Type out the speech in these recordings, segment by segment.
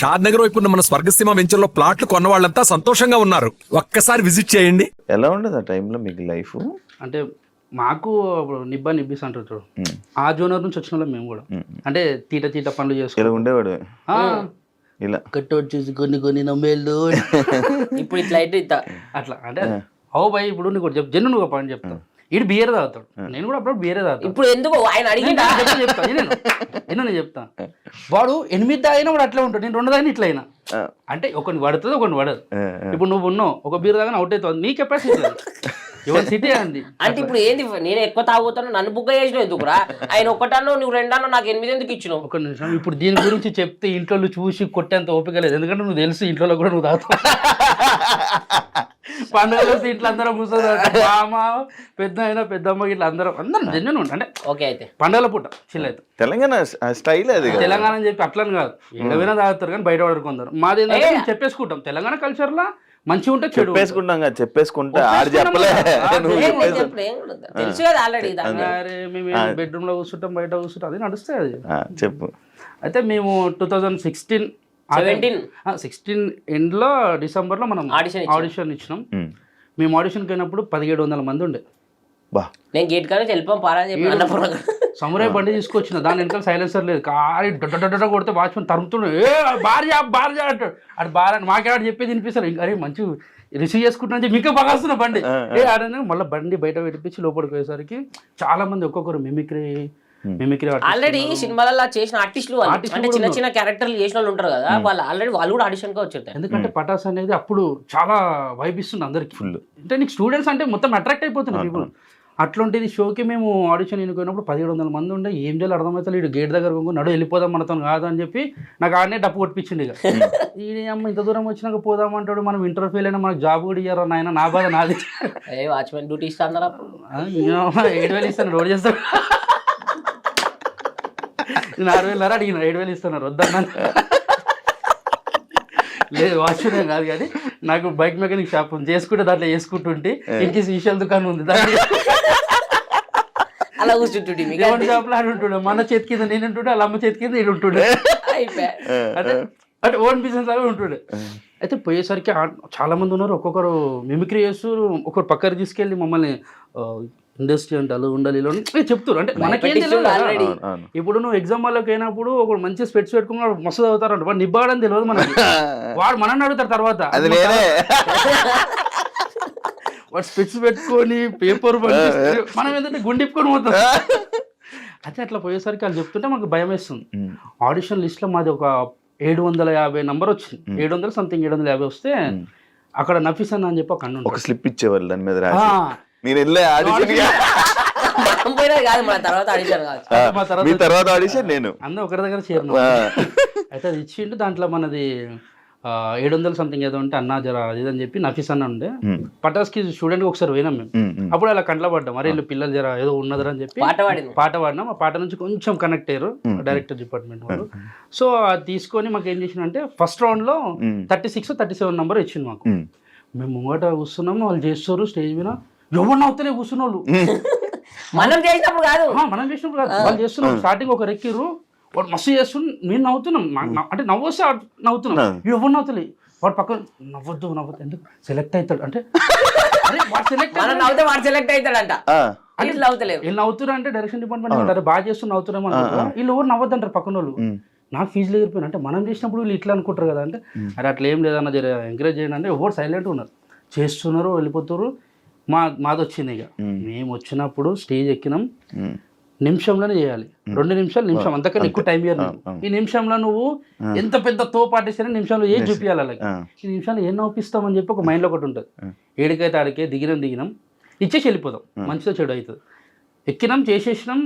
షాద్ నగర్ వైపు ఉన్న మన స్వర్గసీమ వెంచర్లో ప్లాట్లు కొన్న వాళ్ళంతా సంతోషంగా ఉన్నారు. ఒక్కసారి విజిట్ చేయండి. ఎలా ఉండదు ఆ టైంలో మీకు లైఫ్? అంటే మాకు నిబ్బిస్ అంటారు చూడు, ఆ జోనర్ నుంచి వచ్చిన వాళ్ళం మేము కూడా. అంటే తీట పనులు ఇలా చేసుకుంటాం. ఉండేవాడు ఇలా కట్టోటి చూసి కొన్ని నమ్మేళ్ళు ఇప్పుడు ఇట్లా అయితే ఇట్లా అట్లా. అంటే ఓ భయ్ ఇప్పుడు నీకు ఒకటి జన్ను నువ్వు పాయింట్ చెప్తాను. ఇటు బియర్ తాగుతాడు, నేను కూడా అప్పుడు బియరే తాగుతాను. ఇప్పుడు ఎందుకు ఆయన అడిగిందా? నేను చెప్తా వాడు 8 తాగినా వాడు అట్లా ఉంటాడు, నేను 2 తాగినా ఇట్లా అయినా. అంటే ఒకరిని పడుతుంది ఒకరిని పడదు. ఇప్పుడు నువ్వు ఉన్నావు ఒక బీర్ తాగినా అవుట్ అవుతుంది, నీ కెపాసిటీ ఎవరి సిటీ అంది. అంటే ఇప్పుడు ఏంది, నేను ఎక్కువ తాగుతాను నన్ను బుగ్గ చేసినావు ఎందుకురా? ఆయన ఒక్కటన్నో నువ్వు 2 నాకు 8 ఎందుకు ఇచ్చినావు? ఒక నిమిషం, ఇప్పుడు దీని గురించి చెప్తే ఇంట్లో చూసి కొట్టేంత ఓపిక లేదు. ఎందుకంటే నువ్వు తెలుసు ఇంట్లో కూడా నువ్వు తాగుతావు. పండుగలు వస్తే ఇట్లా అందరం కూర్చొని మామ పెద్ద అయినా పెద్దమ్మ ఇట్లా అందరం జన్యున్ ఉంటా. అంటే ఓకే అయితే పండుగల పూట చిల్ అవుతాం. తెలంగాణ స్టైల్ అది. తెలంగాణ అని చెప్పి అట్లని కాదు, ఏడవైనా తాగుతారు కానీ బయట పడుకుంటారు. మాది ఏంటంటే మేము చెప్పేసుకుంటాం. తెలంగాణ కల్చర్ లా మంచిగా ఉంటే చెడు చెప్పేసుకుంటాం కదా, చెప్పేసుకుంటే ఆడు చెప్పలే. తెలుసు కదా ఆల్రెడీ. అరే మేము బెడ్రూమ్ లో కూర్చుంటాం, బయట కూర్చుంటాం, అది నడుస్తాయి. అది చెప్పు. అయితే మేము 2016 ఎండ్లో డిసెంబర్లో మనం ఆడిషన్ ఇచ్చినాం. మేము ఆడిషన్కి అయినప్పుడు 1700 మంది ఉండే. నేను గేట్ కానీ వెళ్ళిపోం పారా అని చెప్పి సమురాయ్ బండి తీసుకొచ్చిన, దాని వెనకాల సైలెన్సర్ లేదు, కారి డొడ్డ కొడితే వాచ్మెన్ తరుముతుండే, ఏ బార్జా అంటాడు. అటు బార్ అని మాకే ఆడు చెప్పేది వినిపిస్తారు. అరే మంచి రిసీవ్ చేసుకుంటున్నా చెప్పి మీకే బాగా బండి ఏ ఆడని మళ్ళీ బండి బయట పెట్టించి లోపలికి పోయేసరికి చాలా మంది ఒక్కొక్కరు మిమిక్రీ ఆల్రెడీ సినిమాలలో చేసిన ఆర్టిస్టులు అంటే చిన్న క్యారెక్టర్లు చేసిన వాళ్ళు ఉంటారు కదా, వాళ్ళు కూడా ఆడిషన్ గా వచ్చారు. ఎందుకంటే పటాస్ అనేది అప్పుడు చాలా వైబ్ ఇస్తుంది అందరికి. అంటే నీకు స్టూడెంట్స్ అంటే మొత్తం అట్రాక్ట్ అయిపోతున్నారు పీపుల్. అట్లాంటిది షోకి మేము ఆడిషన్ ఎన్నుకున్నప్పుడు 1700 మంది ఉండే. ఏం చేయాలి అర్థమవుతుంది. ఇటు గేట్ దగ్గర నడు వెళ్ళిపోదాం మనతో కాదు అని చెప్పి నాకు ఆడనే డప్పు కొట్టించింది. ఇక ఈ అమ్మ ఇంత దూరం వచ్చినాక పోదామంటాడు, మనం ఇంటర్ ఫెయిల్ అయినా మనకు జాబ్ కూడా ఇయ్యారు నాయన, నా బాధ నాది. వాచ్మెన్ డ్యూటీ ఇస్తాను 7,000 ఇస్తాను, రోడ్ చేస్తాను. నేను 6,000 అడిగిన, 7,000 ఇస్తున్నారు వద్దన్నా. లేదు వాచ్మెన్ కాదు కానీ నాకు బైక్ మెకానిక్ షాప్ ఉంది, చేసుకుంటే దాంట్లో వేసుకుంటుంటే ఇంకే విషయాల దుకాణం ఉంది, దాంట్లో అలా కూర్చుంటుంటే షాప్ లో ఉంటుండే. మన చేతి కింద నేను ఉంటుండే, వాళ్ళ అమ్మ చేతి కింద నేను ఉంటుండే. అంటే ఓన్ బిజినెస్ లాగా ఉంటుండే. అయితే పోయేసరికి చాలా మంది ఉన్నారు, ఒక్కొక్కరు మిమిక్రీ చేస్తారు, ఒకరు పక్కన తీసుకెళ్ళి మమ్మల్ని ఇండస్ట్రీ అంటే అలా ఉండాలి ఇలా చెప్తారు. అంటే మనకేం తెలియదు. ఇప్పుడు నువ్వు ఎగ్జామ్ వాళ్ళకి అయినప్పుడు ఒక మంచి స్పెట్స్ పెట్టుకున్నాడు మస్తు చదువుతారు అంటే వాడు నిబ్బాడని తెలియదు మనకి. వాడు మనల్ని అడుగుతారు తర్వాత, వాడు స్పెట్స్ పెట్టుకొని పేపర్ మనం ఏంటంటే గుండిప్పుకొని పోతాం. అయితే అట్లా పోయేసరికి వాళ్ళు చెప్తుంటే మాకు భయం వేస్తుంది. ఆడిషన్ లిస్ట్ లో మాది ఒక 750 నంబర్ వచ్చింది. 750 వస్తే అక్కడ నఫీస్ అన్న అని చెప్పి ఒక స్లిప్ ఇచ్చేవాళ్ళు దాని మీద నేను వెళ్ళే తర్వాత ఆడిషన్ నేను అందరూ ఒకరి దగ్గర చేరిన. అయితే అది ఇచ్చిండు. దాంట్లో మనది 700 ఏదో ఉంటే అన్నా జర అది అని చెప్పి నఫీస్ అన్న ఉండే. పటాస్కి స్టూడెంట్ ఒకసారి పోయినాం మేము. అప్పుడు అలా కంట్లో పడ్డాం, మరి వీళ్ళు పిల్లలు జర ఏదో ఉన్నదని అని చెప్పి పాట పాడినాం. ఆ పాట నుంచి కొంచెం కనెక్ట్ అయ్యారు డైరెక్టర్ డిపార్ట్మెంట్ వాళ్ళు. సో అది తీసుకొని మాకు ఏం చేసిందంటే ఫస్ట్ రౌండ్ లో 36, 37 నంబర్ ఇచ్చింది మాకు. మేము ముంగట కూర్చున్నాము, వాళ్ళు చేస్తారు స్టేజ్ మీద, ఎవరు నవ్వుతలే కూర్చున్న వాళ్ళు. మనం చేసినప్పుడు కాదు వాళ్ళు చేస్తున్నాం. స్టార్టింగ్ ఒక రెక్కిర్రు, వాడు మస్తు చేస్తున్నాం, నేను నవ్వుతున్నాం. అంటే నవ్వొస్తే నవ్వుతున్నాం, ఎవరు నవ్వుతలే. వాడు పక్కన నవ్వద్దు ఎందుకు సెలెక్ట్ అవుతాడు అంటే సెలెక్ట్ అవుతాడంట. వీళ్ళు నవ్వుతున్నారు అంటే డైరెక్షన్ డిపార్ట్మెంట్ అంటారు బాగా చేస్తున్న నవ్వుతున్నాం అనుకుంటారు. వీళ్ళు ఎవరు నవ్వద్దు అంటారు పక్కన వాళ్ళు. నాకు ఫీజులు ఎగిరిపోయినా అంటే మనం చేసినప్పుడు వీళ్ళు ఇట్లా అనుకుంటారు కదా. అంటే అది అట్లా ఏం లేదన్న జర ఎంకరేజ్ చేయండి అంటే ఎవరు సైలెంట్ ఉన్నారు, చేస్తున్నారు, వెళ్ళిపోతారు. మాది వచ్చింది. ఇక మేము వచ్చినప్పుడు స్టేజ్ ఎక్కినాం, నిమిషంలోనే చేయాలి. 2 నిమిషం అంతకన్నా ఎక్కువ టైం ఇయ్యాలి. ఈ నిమిషంలో నువ్వు ఎంత పెద్ద తోపు ఆర్టిస్ట్ నిమిషంలో ఏం చూపించాలి అలాగే. ఈ నిమిషంలో ఏం నవ్విస్తామని చెప్పి ఒక మైండ్లో ఒకటి ఉంటుంది. ఏడికైతే ఆడికే దిగినాం ఇచ్చేసి వెళ్ళిపోదాం, మంచిదో చెడు అవుతుంది. ఎక్కినాం, చేసేసినాం,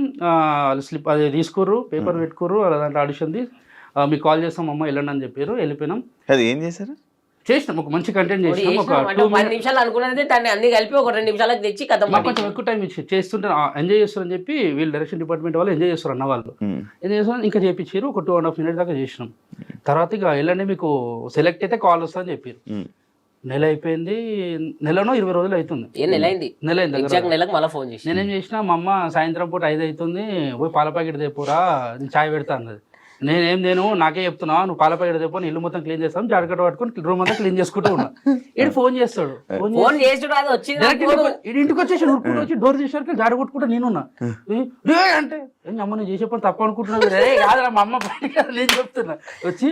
స్లిప్ అది తీసుకుర్రు, పేపర్ పెట్టుకుర్రు, దాంట్లో ఆడిషన్ది మీకు కాల్ చేస్తాం అమ్మ వెళ్ళండి అని చెప్పారు. వెళ్ళిపోయినాం. అది ఏం చేశారు, చేసినాం, ఒక మంచి కంటెంట్ చేసినాం. ఒక 10 నిమిషాలు అనుకున్నది దాన్ని అన్ని కలిపి ఒక 2 నిమిషాలకు తెచ్చి కొంచెం ఎక్కువ టైం ఇచ్చి చేస్తుంటే ఎంజాయ్ చేస్తారని చెప్పి వీళ్ళు డైరెక్షన్ డిపార్ట్మెంట్ వాళ్ళు ఎంజాయ్ చేస్తారు అన్న వాళ్ళు. ఎంజాయ్ చేస్తారు, ఇంకా చేయించారు. ఒక 2.5 minutes దాకా చేసినాం. తర్వాత ఇక వెళ్ళండి మీకు సెలెక్ట్ అయితే కాల్ వస్తుందని చెప్పారు. నెల అయిపోయింది, నెలలో 20 రోజులు అవుతుంది. నెల అయింది. నేనేం చేసినా, మా అమ్మ సాయంత్రం పూట 5 అవుతుంది, పోయి పాల ప్యాకెట్ తెపోరా నేను చాయ్ పెడతా అన్నది. నేను నాకే చెప్తున్నా, నువ్వు పాల ప్యాకెట్ తెప్పని ఇల్లు మొత్తం క్లీన్ చేస్తాం, జాడకట్ట పట్టుకొని రూమ్ అంతా క్లీన్ చేసుకుంటూ ఉన్నా. ఇటు ఫోన్ చేస్తాడు, ఫోన్ చేసుడు అది వచ్చింది ఇంటికి వచ్చేసి ఉరుకుంటూ వచ్చి డోర్ చేసారు జాడ కొట్టుకుంటా నేనున్నా. అంటే అమ్మ నేను చేసే పని తప్ప అనుకుంటున్నావు కాదురా మా అమ్మ బయట నేను చెప్తున్నా. వచ్చి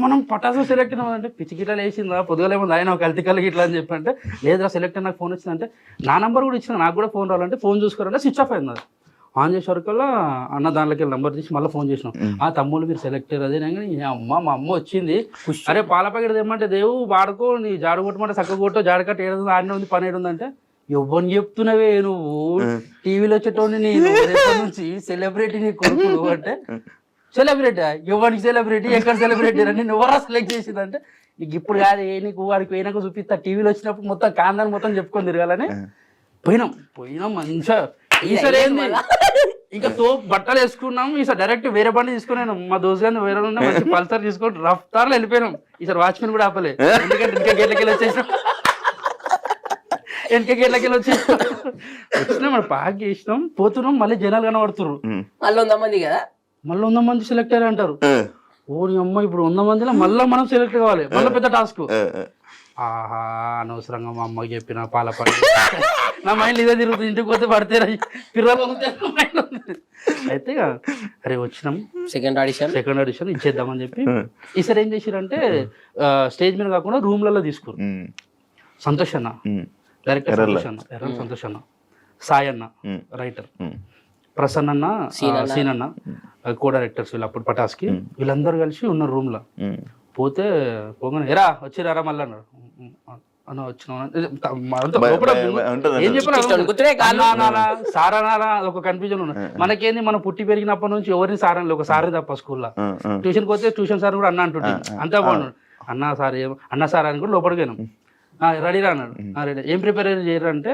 మనం పటాసు సెలెక్ట్ అయినా అంటే పిచ్చి గిట్లా వేసిందా పొద్దుగలేమో ఆయన కల్తీ కలిగి ఇట్లా అని చెప్పి అంటే లేదురా సెలెక్ట్ అయినా నాకు ఫోన్ వచ్చిందంటే నా నంబర్ కూడా ఇచ్చిన, నాకు కూడా ఫోన్ రావాలంటే ఫోన్ చూసుకోవాలంటే స్విచ్ ఆఫ్ అయింది. అది ఆన్ చేసేవరకల్లా అన్న దాంట్లోకి నంబర్ తీసి మళ్ళీ ఫోన్ చేసినాం. ఆ తమ్ముళ్ళు మీరు సెలెక్ట్ అయ్యారు అదే అమ్మ మా అమ్మ వచ్చింది, అరే పాల ప్యాకెట్ తెమ్మంటే దేవు వాడుకో, నీ జాడు కొట్టమంటే చక్క కొట్టో, జాడకట్ట ఏడుంది ఆడనే ఉంది పని ఏడుందంటే ఎవరిని చెప్తున్నావే నువ్వు టీవీలో వచ్చేటోని నేను రేపటి నుంచి సెలబ్రిటీ నీ కొడుకు అంటే సెలబ్రిటీ ఎవరికి సెలబ్రిటీ ఎక్కడ సెలబ్రిటీ అని ఎవరా సెలెక్ట్ చేసిందంటే నీకు ఇప్పుడు కాదు నీకు వాడికి పోయినాక చూపిస్తా, టీవీలో వచ్చినప్పుడు మొత్తం కాందాన్ని మొత్తం చెప్పుకొని తిరగాలని పోయినాం మంచిగా. ఈసారి ఏంది ఇంకా బట్టలు వేసుకున్నాం, ఈసారి డైరెక్ట్ వేరే బండి తీసుకున్నాను, మా దోస్తు గారిని వేరే మంచి పల్సర్ తీసుకొని రఫ్తార్లో వెళ్ళిపోయినాం. ఈసారి వాచ్మెన్ కూడా ఆపలే, ఎందుకంటే ఇంకా గేట్లకెళ్ళి వచ్చేసినాం, వెనక గేట్లకెళ్ళి వచ్చినాం మనం పాక్ చేసినాం పోతున్నాం. మళ్ళీ జనాలు కనబడుతున్నారు, మళ్ళీ 100 మంది కదా, మళ్ళీ 100 మంది సెలెక్ట్ అయ్యారు అంటారు. ఓ నీ అమ్మ ఇప్పుడు 100 మందిలో మళ్ళీ మనం సెలెక్ట్ కావాలి, మళ్ళీ పెద్ద టాస్క్. ఆహా అనవసరంగా మా అమ్మకి చెప్పిన పాల పడి నా మైండ్ ఇదే తిరుగుతుంది, ఇంటికి పోతే పడితే పిల్లలు అయితే అరే వచ్చినాం సెకండ్ ఆడిషన్ ఇచ్చేద్దామని చెప్పి ఈసారి ఏం చేసిరంటే స్టేజ్ మీద కాకుండా రూమ్లలో తీసుకురు. సంతోష్ అన్న డైరెక్టర్, సంతోష్ అన్న, సాయి అన్న రైటర్, ప్రసన్న అన్న, సీన్ అన్న కో డైరెక్టర్స్ వీళ్ళు అప్పుడు పటాస్కి, వీళ్ళందరూ కలిసి ఉన్నారు రూమ్ లో. పోతే పోగానే ఎరా వచ్చిరారా మళ్ళీ అన్నారు. అన్న వచ్చిన ఏం చెప్పారా సారా ఒక కన్ఫ్యూజన్ ఉన్నది మనకేంది. మనం పుట్టి పెరిగినప్పటి నుంచి ఎవరిని సారని ఒక సారే తప్ప స్కూల్లో ట్యూషన్కి పోతే ట్యూషన్ సార్ కూడా అన్న అంటుంటే అంతా బాగున్నాడు. అన్న సార్ అని కూడా లోపలికి పోయినాం. రెడీరా అన్నాడు. రెడీ ఏం ప్రిపేర్ చేయరు అంటే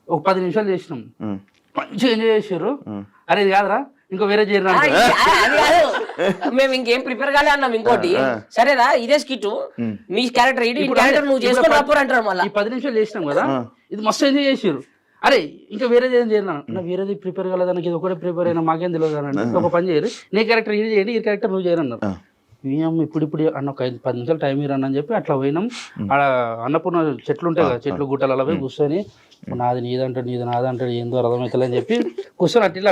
ఒక 10 నిమిషాలు చేసినాం, మంచిగా ఎంజాయ్ చేసారు. అరే ఇది కాదురా ఇంకో వేరే చేయరు, మేము ఇంకేం ప్రిపేర్ కాలే అన్నాం. ఇంకోటి సరేరా ఇదే స్కిట్ మీ క్యారెక్టర్ నువ్వు చేసుకొని అంటారు. మళ్ళీ 10 నిమిషాలు చేసినాం కదా, ఇది మస్తు ఎంజాయ్ చేసారు. అరే ఇంకా వేరేది ఏం చేయను నా వేరేది ప్రిపేర్ కాలేదానికి ఇది ఒకటే ప్రిపేర్ అయినా మాకేం తెలియదు అని ఒక పని చేయరు, నీ క్యారెక్టర్ ఇది చేయండి, ఈ క్యారెక్టర్ నువ్వు చేయరు అన్నారు. ఇప్పుడు అన్న ఒక 10 నిమిషాలు టైం ఇరని అని చెప్పి అట్లా పోయినాం. ఆడ అన్నపూర్ణ చెట్లు ఉంటాయి కదా, చెట్లు గుట్టలు అలా పోయి కూర్చొని నాది నీదంటాడు నీది నాదంటాడు ఏందో అర్థమవుతుంది అని చెప్పి కూర్చొని అట్లా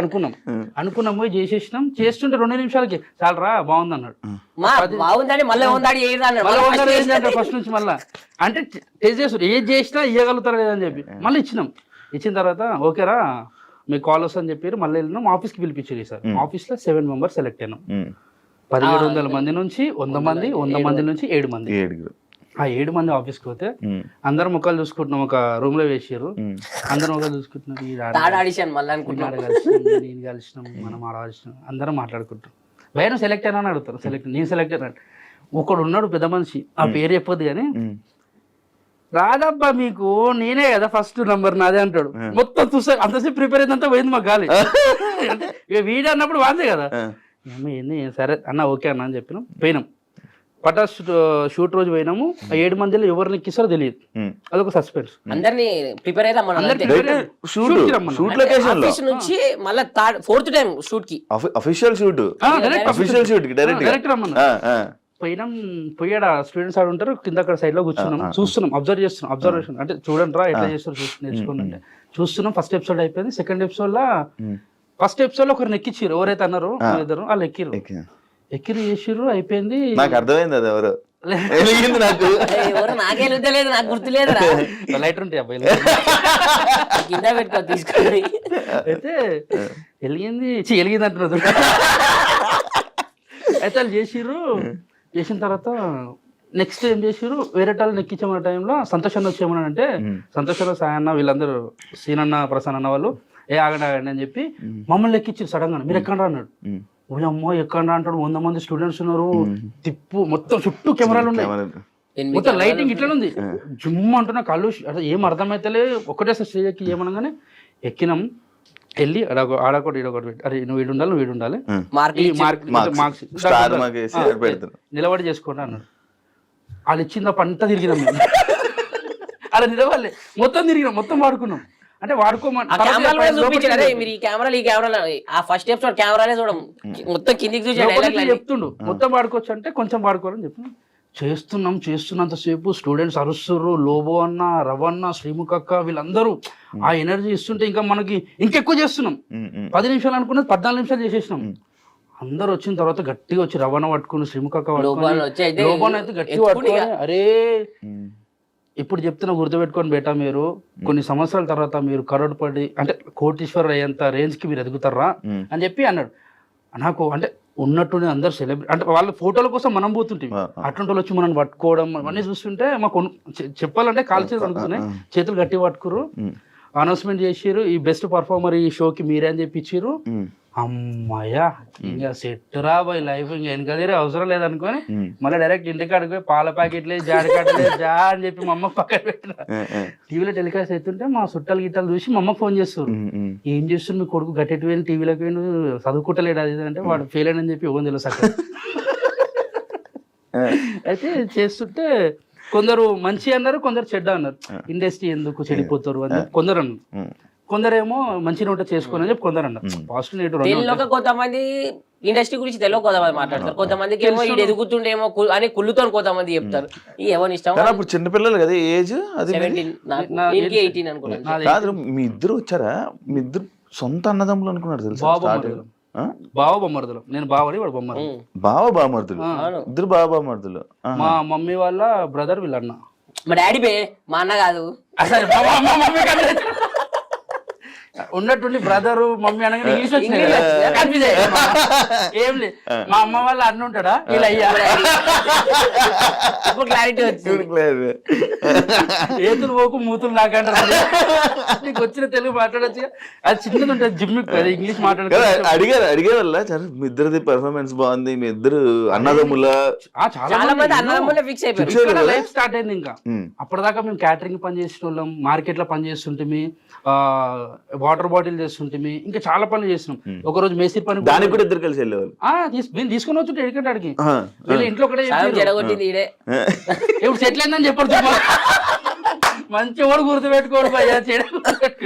అనుకున్నాం పోయి చేసేసినాం. చేస్తుంటే 2 నిమిషాలకి చాలరా బాగుంది అన్నాడు. ఫస్ట్ నుంచి మళ్ళీ అంటే టేస్ట్ చేస్తారు ఏది చేసినా ఇవ్వగలుగుతారు లేదని చెప్పి మళ్ళీ ఇచ్చినాం. ఇచ్చిన తర్వాత ఓకేరా మీకు కాల్ వస్తుందని చెప్పారు. మళ్ళీ వెళ్ళినాం ఆఫీస్కి పిలిపించారు. సార్ ఆఫీస్లో 7 మెంబర్స్ సెలెక్ట్ అయినాం. 1700 మంది నుంచి 100 మంది 100 మంది నుంచి 7 మంది. ఆ 7 మంది ఆఫీస్కి పోతే అందరం ముఖాలు చూసుకుంటున్నాం, ఒక రూమ్ లో వేసారు, అందరం ముఖాలు చూసుకుంటున్నాం. నేను కలిసినాం, మనం ఆడవలసినాం, అందరం మాట్లాడుకుంటాం. వేరే సెలెక్ట్ అయినా అని అడుగుతారు. నేను సెలెక్ట్ అయినా ఒకడు ఉన్నాడు పెద్ద మనిషి, ఆ పేరు చెప్పొద్దు కానీ రాదబ్బా మీకు నేనే కదా ఫస్ట్ నంబర్ నాదే అంటాడు. మొత్తం చూసా అంతసేపు ప్రిపేర్ అయిందంతా పోయింది మాకు గాలి. వీడియో అన్నప్పుడు వాందే కదా ఏంది సరే అన్న ఓకే అన్న అని చెప్పినాం. పోయినాం పటాస్ షూట్ రోజు పోయినాము. 7 మందిలో ఎవరిని ఎక్కిస్తారో తెలియదు, అదొక సస్పెన్స్. అందరినీ ప్రిపేర్ అయితే నుంచి మళ్ళీ 4th టైం షూట్ కి అఫీషియల్ షూట్ డైరెక్ట్ రమ్మన్నా. పోయినాం. పోయాడ స్టూడెంట్స్ ఆడ ఉంటారు కింద అక్కడ సైడ్ లో కూర్చున్నాం, చూస్తున్నాం, అబ్జర్వేషన్ అంటే చూడండి రా ఎట్లా చేస్తారు నేర్చుకోండి అంటే చూస్తున్నాం. ఫస్ట్ ఎపిసోడ్ అయిపోయింది. సెకండ్ ఎపిసోడ్ లో ఫస్ట్ ఎపిసోడ్ లో ఒకరిని ఎక్కించారు, ఎవరైతే అన్నారు ఇద్దరు వాళ్ళు ఎక్కిరు చేసిర్రు, అయిపోయింది. నాకు అర్థమైంది అది ఎవరు నాకే లేదు, నాకు గుర్తులేదు. లైటర్ ఉంటాయి అబ్బాయి కింద పెట్టుకో తీసుకొని అయితే వెలిగింది అంటున్నారు. అయితే వాళ్ళు చేసిన తర్వాత నెక్స్ట్ ఏం చేసిర్రు వేరే వాళ్ళని ఎక్కించమన్న టైంలో సంతోష్ అన్న వచ్చేయమని అంటే సంతోష్ అన్న సాయి అన్న వీళ్ళందరూ సీనన్న ప్రసన్న అన్న వాళ్ళు ఆగండి అని చెప్పి మమ్మల్ని ఎక్కించారు సడన్ గా. మీరు ఎక్కడ అన్నాడు. అమ్మో ఎక్కడ అంటాడు, 100 మంది స్టూడెంట్స్ ఉన్నారు, తిప్పు మొత్తం చుట్టూ కెమెరాలు ఉన్నాయి, మొత్తం లైటింగ్ ఇట్లా ఉంది. జుమ్ అంటున్నా కళ్ళు అసలు ఏం అర్థమైతలే. ఒకటేసారి స్టేజ్ ఎక్కి ఏమనగానే ఎక్కినాం. వెళ్ళి ఆడొకటి ఈడొకటి పెట్టి అరే నువ్వు వీడు ఉండాలి మార్క్స్ నిలబడి చేసుకోండి అన్నాడు. వాళ్ళు ఇచ్చింది అంతా తిరిగినాం మేము. అలా నిలబడలే, మొత్తం తిరిగినాం, మొత్తం వాడుకున్నాం. అంటే వాడుకోమని ఆ కెమెరాలు కూడా చూపించారు, అరే మీరు ఈ కెమెరాలు ఆ ఫస్ట్ ఎపిసోడ్ కెమెరాలే చూడం, మొత్తం కిందికి చూసాడు లోపలికి చెప్తుండు మొత్తం వాడుకోవచ్చు అంటే కొంచెం వాడుకోవాలని చెప్పి చేస్తున్నంతసేపు స్టూడెంట్స్ అరుస్తుర్రు, లోబో అన్న, రవన్న, శ్రీముఖ అక్క వీళ్ళందరూ ఆ ఎనర్జీ ఇస్తుంటే ఇంకా మనకి ఇంకెక్కువ చేస్తున్నాం. 10 నిమిషాలు అనుకున్నది 14 నిమిషాలు చేసేసినాం. అందరు వచ్చిన తర్వాత గట్టిగా వచ్చి రవణ పట్టుకుని, శ్రీముఖ అక్క లోబాన్ అయితే గట్టిగా పట్టుకొని, అరే ఇప్పుడు చెప్తున్నా గుర్తుపెట్టుకొని బేటా, మీరు కొన్ని సంవత్సరాల తర్వాత మీరు కరోడ్పడి అంటే కోటీశ్వరు అయ్యేంత రేంజ్ కి మీరు ఎదుగుతారా అని చెప్పి అన్నాడు. నాకు అంటే ఉన్నట్టుండి అందరు సెలబ్రిటీ అంటే వాళ్ళ ఫోటోల కోసం మనం పోతుంటాం, అటువంటి వాళ్ళు వచ్చి మనం పట్టుకోవడం అవన్నీ చూస్తుంటే మాకు చెప్పాలంటే కాల్ చేతులు అనుకున్నాయి, చేతులు గట్టి పట్టుకురు. అనౌన్స్మెంట్ చేసిర్రు, ఈ బెస్ట్ పర్ఫార్మర్ ఈ షోకి మీరే అని చెప్పి ఇచ్చిర్రు. అమ్మాయ్యా ఇంకా సెట్ రా బాయ్ లైఫ్, ఇంకా వెనకదేరే అవసరం లేదనుకొని మళ్ళీ డైరెక్ట్ ఇంటికాడికి పోయి పాల ప్యాకెట్లే జాడికాడలే జా అని చెప్పి మా అమ్మకి పక్కన పెట్టిన. టీవీలో టెలికాస్ట్ అవుతుంటే మా చుట్టాలు గిట్టాలు చూసి మా అమ్మకి ఫోన్ చేస్తారు, ఏం చేస్తుంది మీ కొడుకు గట్టెట్టు పోయిన టీవీలోకి పోయిన చదువుకుంటలేడు అది అంటే, వాడు ఫెయిల్ అని చెప్పి ఇవ్వని తెలుసు అక్కడ. అయితే చేస్తుంటే కొందరు మంచి అన్నారు, కొందరు చెడ్డ అన్నారు. ఇండస్ట్రీ ఎందుకు చెడిపోతారు అని కొందరు అన్నారు, కొందరేమో మంచిగా ఉంటే చేసుకోని అని చెప్పి కొందరు అన్నారు. Positive negative. కొంతమంది ఇండస్ట్రీ గురించి తెలియక కొంతమంది మాట్లాడతారు, కొంతమందికి ఏమో ఇది ఎదుగుతుండేమో అని కుళ్ళుతో కొంతమంది చెప్తారు. ఎవరి ఇష్టం. అప్పుడు చిన్నపిల్లలు కదా ఏజ్, అది 17, 18 అనుకున్నాను. కాదు మీ ఇద్దరు వచ్చారా, మీ ఇద్దరు సొంత అన్నదమ్ములు అనుకున్నారు తెలుసా? బావ బొమ్మర్దులు, నేను బావని వాడు బొమ్మరు. బావ బామర్దులు, ఇద్దరు బావ బామర్దులు. మా మమ్మీ వాళ్ళ బ్రదర్ వీళ్ళన్న. మా డాడీ బే, మా అన్న కాదు. అసలు ఉన్నట్టుండి బ్రదరు మమ్మీ అనగానే ఇంగ్లీష్ వచ్చింది, ఏం లేదు. మా అమ్మ వాళ్ళ అన్న ఉంటాడా వీళ్ళు అయ్యా, ఇప్పుడు క్లారిటీ వచ్చింది. ఏతులు పోకు మూతులు నాకంటారు. నీకు వచ్చిన తెలుగు మాట్లాడచ్చు, అది చిన్నది ఉంటుంది జిమ్ ఇంగ్లీష్ మాట్లాడదు. అడిగేవాళ్ళ మీ ఇద్దరిది పెర్ఫార్మెన్స్ బాగుంది, మీ ఇద్దరు అన్నదమ్ముల చాలా మంది అన్నదమ్ములే ఫిక్స్ అయిపోయారు. లైఫ్ స్టార్ట్ అయింది. ఇంకా అప్పటిదాకా మేము క్యాటరింగ్ పని చేసిన వాళ్ళం, మార్కెట్ లో పని చేస్తుంటే, వాటర్ బాటిల్ చేస్తుంటే, ఇంకా చాలా పనులు చేస్తున్నాం. ఒక రోజు మేస్త్రి పని, దానికి కూడా ఇద్దరు కలిసి వెళ్ళేవాళ్ళు. నేను తీసుకుని వచ్చి ఎడికంటే అడిగి వీళ్ళు ఇంట్లో కూడా జడగొట్టింది ఈడే. ఇప్పుడు సెటిల్ అయిందని చెప్పారు. మంచి వాడు గుర్తుపెట్టుకోడు భయ్యా, చెడు